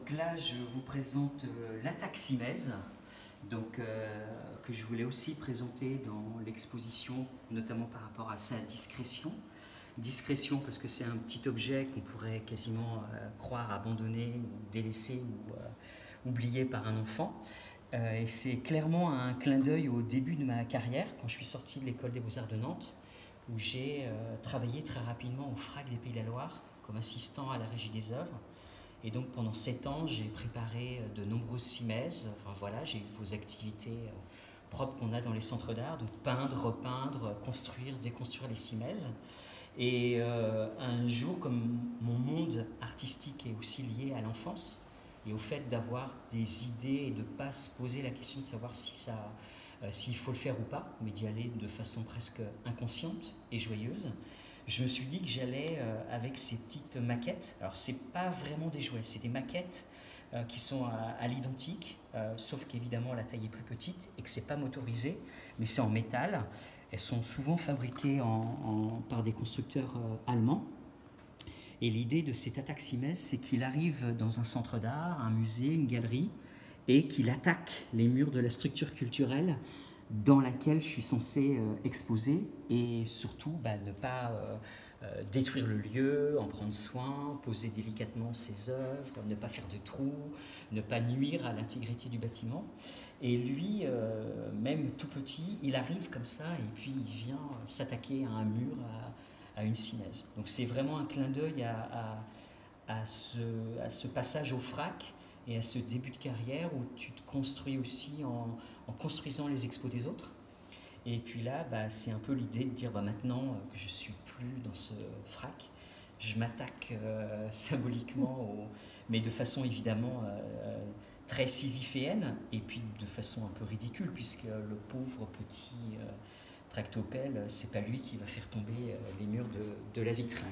Donc là, je vous présente l'attaque Simèse, que je voulais aussi présenter dans l'exposition, notamment par rapport à sa discrétion. Discrétion parce que c'est un petit objet qu'on pourrait quasiment croire abandonné ou délaissé ou oublié par un enfant. Et c'est clairement un clin d'œil au début de ma carrière, quand je suis sorti de l'école des Beaux-Arts de Nantes, où j'ai travaillé très rapidement au FRAC des Pays de la Loire comme assistant à la régie des œuvres. Et donc pendant 7 ans, j'ai préparé de nombreuses simèses. Enfin voilà, j'ai eu vos activités propres qu'on a dans les centres d'art, donc peindre, repeindre, construire, déconstruire les simèses. Et un jour, comme mon monde artistique est aussi lié à l'enfance et au fait d'avoir des idées et de ne pas se poser la question de savoir s'il faut le faire ou pas, mais d'y aller de façon presque inconsciente et joyeuse, je me suis dit que j'allais avec ces petites maquettes. Alors c'est pas vraiment des jouets, c'est des maquettes qui sont à l'identique, sauf qu'évidemment la taille est plus petite et que c'est pas motorisé, mais c'est en métal. Elles sont souvent fabriquées par des constructeurs allemands. Et l'idée de cet attaque Simèse, c'est qu'il arrive dans un centre d'art, un musée, une galerie, et qu'il attaque les murs de la structure culturelle dans laquelle je suis censé exposer, et surtout ne pas détruire le lieu, en prendre soin, poser délicatement ses œuvres, ne pas faire de trous, ne pas nuire à l'intégrité du bâtiment. Et lui, même tout petit, il arrive comme ça et puis il vient s'attaquer à un mur, à une simèse. Donc c'est vraiment un clin d'œil à ce passage au FRAC et à ce début de carrière où tu te construis aussi en construisant les expos des autres. Et puis là, c'est un peu l'idée de dire maintenant que je ne suis plus dans ce FRAC, je m'attaque symboliquement, mais de façon évidemment très sisyphéenne, et puis de façon un peu ridicule, puisque le pauvre petit tractopelle, c'est pas lui qui va faire tomber les murs de la vitrine.